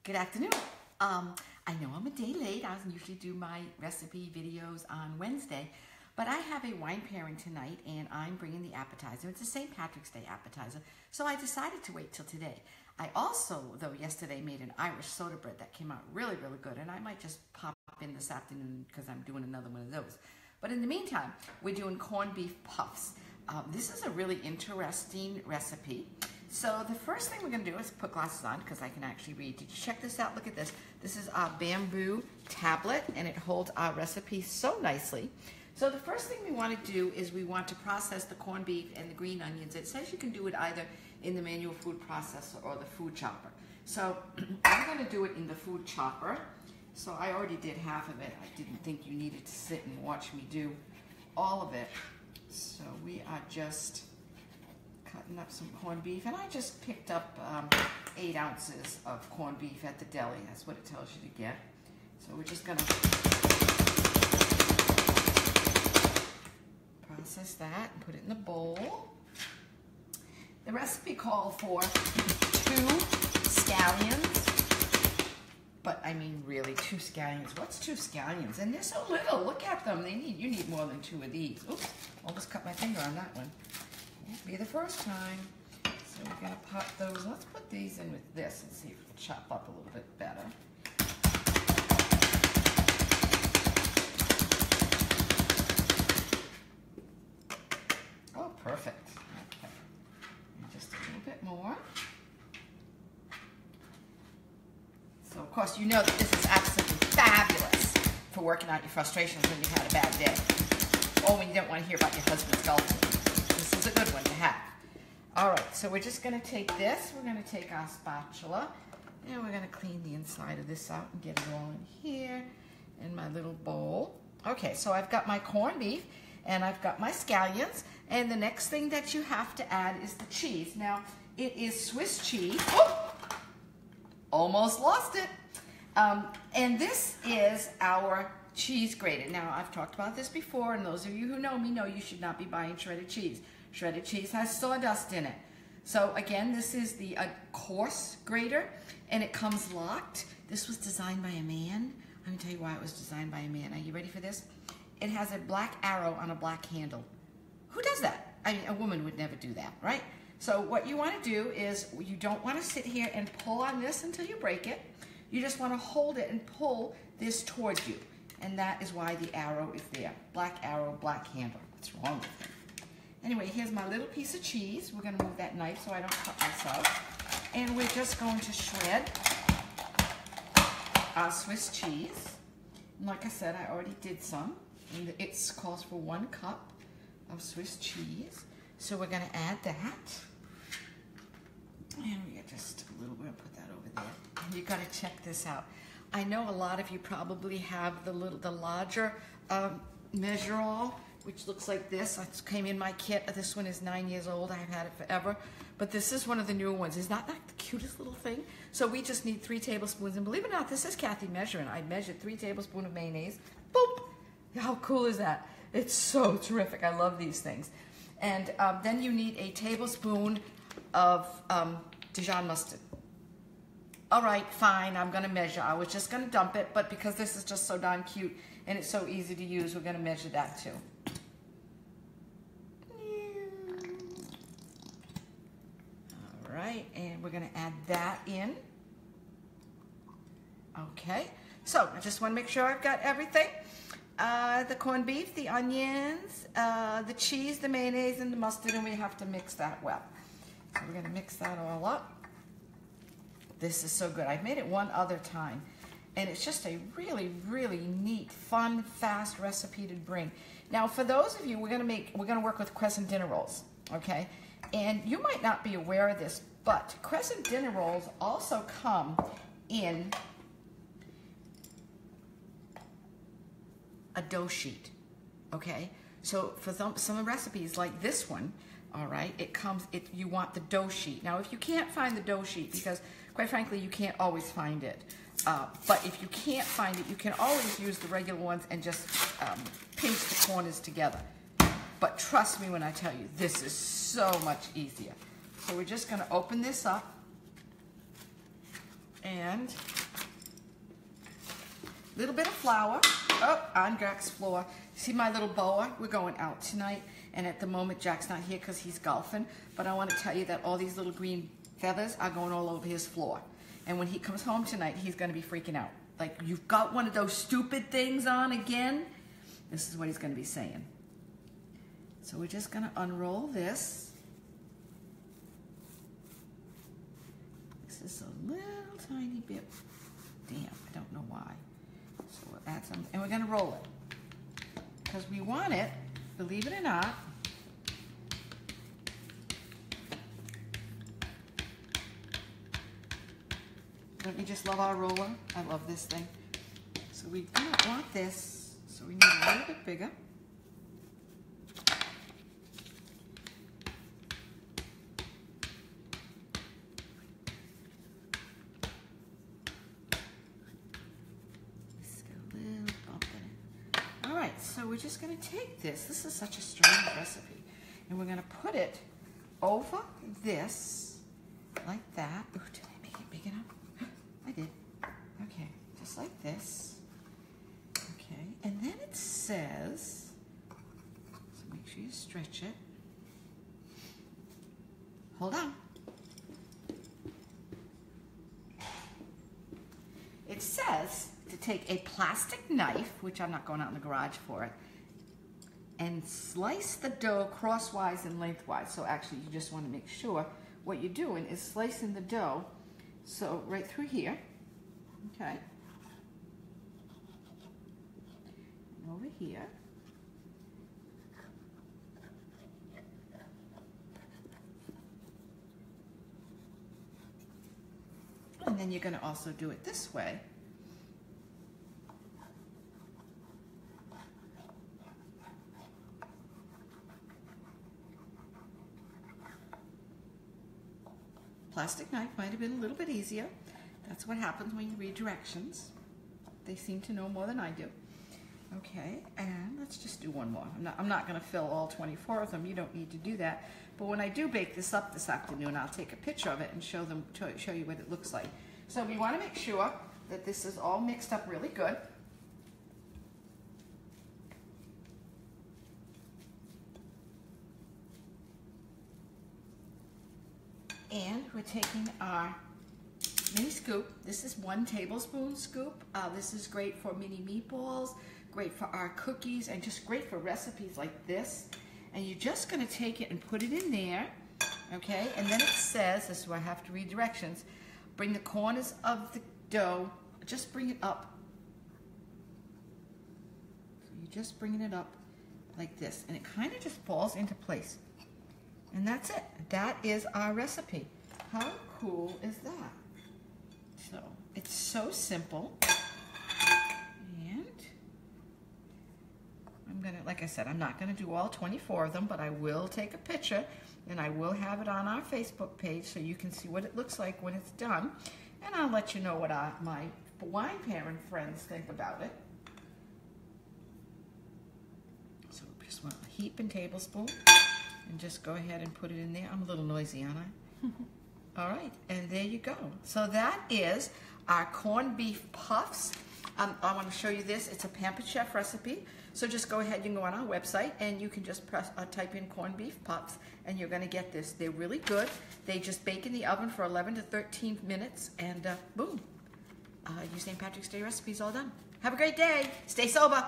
Good afternoon. I know I'm a day late. I usually do my recipe videos on Wednesday, but I have a wine pairing tonight and I'm bringing the appetizer. It's a St. Patrick's Day appetizer, so I decided to wait till today. I also, though, yesterday made an Irish soda bread that came out really, really good, and I might just pop in this afternoon because I'm doing another one of those. But in the meantime, we're doing corned beef puffs. This is a really interesting recipe. So the first thing we're going to do is put glasses on because I can actually read. Did you check this out? Look at this. This is our bamboo tablet, and it holds our recipe so nicely. So the first thing we want to do is we want to process the corned beef and the green onions. It says you can do it either in the manual food processor or the food chopper. So I'm going to do it in the food chopper. So I already did half of it. I didn't think you needed to sit and watch me do all of it. So we are just cutting up some corned beef, and I just picked up 8 ounces of corned beef at the deli. That's what it tells you to get. So we're just gonna process that and put it in the bowl. The recipe called for 2 scallions, but I mean really 2 scallions. What's 2 scallions? And they're so little. Look at them. You need more than 2 of these. Oops, almost cut my finger on that one. Won't be the first time. So we're going to pop those. Let's put these in with this and see if it'll chop up a little bit better. Oh, perfect. Okay. And just a little bit more. So, of course, you know that this is absolutely fabulous for working out your frustrations when you've had a bad day. Or when you don't want to hear about your husband's golfing. This is a good one to have. All right, so we're just going to take this. We're going to take our spatula, and we're going to clean the inside of this out and get it all in here in my little bowl. Okay, so I've got my corned beef, and I've got my scallions, and the next thing that you have to add is the cheese. Now, it is Swiss cheese. Oh! Almost lost it. And this is our cheese grated. Now, I've talked about this before, and those of you who know me know you should not be buying shredded cheese. Shredded cheese has sawdust in it. So again, this is the coarse grater, and it comes locked. This was designed by a man. Let me tell you why it was designed by a man. Are you ready for this? It has a black arrow on a black handle. Who does that? I mean, a woman would never do that, right? So what you want to do is you don't want to sit here and pull on this until you break it. You just want to hold it and pull this towards you. And that is why the arrow is there. Black arrow, black handle. What's wrong with it? Anyway, here's my little piece of cheese. We're going to move that knife so I don't cut myself. And we're just going to shred our Swiss cheese. And like I said, I already did some. And it calls for 1 cup of Swiss cheese. So we're going to add that. And we get just a little bit, put that over there. And you got to check this out. I know a lot of you probably have the larger measure-all, which looks like this. It came in my kit. This one is 9 years old. I've had it forever. But this is one of the newer ones. Isn't that like the cutest little thing? So we just need 3 tablespoons. And believe it or not, this is Kathy measuring. I measured 3 tablespoons of mayonnaise. Boop! How cool is that? It's so terrific. I love these things. And then you need a tablespoon of Dijon mustard. All right, fine, I'm gonna measure. I was just gonna dump it, but because this is just so darn cute and it's so easy to use, we're gonna measure that too. All right, and we're gonna add that in. Okay, so I just wanna make sure I've got everything. The corned beef, the onions, the cheese, the mayonnaise, and the mustard, and we have to mix that well. So we're gonna mix that all up. This is so good. I've made it one other time, and it's just a really, really neat, fun, fast recipe to bring. Now, for those of you, we're gonna work with crescent dinner rolls, okay? And you might not be aware of this, but crescent dinner rolls also come in a dough sheet, okay? So for some recipes like this one, all right, you want the dough sheet. Now, if you can't find the dough sheet, because quite frankly, you can't always find it, but if you can't find it, you can always use the regular ones and just pinch the corners together. But trust me when I tell you, this is so much easier. So we're just gonna open this up, and Little bit of flour. Oh, on Jack's floor. See my little boa? We're going out tonight, and at the moment Jack's not here because he's golfing, but I want to tell you that all these little green feathers are going all over his floor. And when he comes home tonight, he's going to be freaking out. Like, you've got one of those stupid things on again? This is what he's going to be saying. So we're just going to unroll this. This is a little tiny bit damp. I don't know why. So we'll add some, and we're going to roll it. Because we want it, believe it or not, don't you just love our roller? I love this thing. So we don't want this, so we need a little bit bigger. Just got a little bump in it. All right, so we're just going to take this. This is such a strange recipe. And we're going to put it over this, like that. Ooh, did I make it big enough? I did. Okay, just like this. Okay, and then it says, so make sure you stretch it. Hold on. It says to take a plastic knife, which I'm not going out in the garage for it, and slice the dough crosswise and lengthwise. So actually you just want to make sure what you're doing is slicing the dough. So right through here, okay, and over here, and then you're going to also do it this way. Plastic knife might have been a little bit easier. That's what happens when you read directions. They seem to know more than I do. Okay, and let's just do one more. I'm not going to fill all 24 of them. You don't need to do that. But when I do bake this up this afternoon, I'll take a picture of it and show you what it looks like. So we want to make sure that this is all mixed up really good. And we're taking our mini scoop. This is 1 tablespoon scoop. This is great for mini meatballs, great for our cookies, and just great for recipes like this. And you're just going to take it and put it in there, okay? And then it says, this is where I have to read directions, bring the corners of the dough, just bring it up. So you're just bringing it up like this, and it kind of just falls into place. And that's it. That is our recipe. How cool is that? So, it's so simple. And I'm gonna, like I said, I'm not gonna do all 24 of them, but I will take a picture and I will have it on our Facebook page so you can see what it looks like when it's done. And I'll let you know what my wine pairing friends think about it. So just want a heap and tablespoon. And just go ahead and put it in there. I'm a little noisy, aren't I? All right, and there you go. So that is our corned beef puffs. I want to show you this. It's a Pampered Chef recipe. So just go ahead, you can go on our website and you can just type in corned beef puffs and you're going to get this. They're really good. They just bake in the oven for 11 to 13 minutes and boom. Your St. Patrick's Day recipe's all done. Have a great day. Stay sober.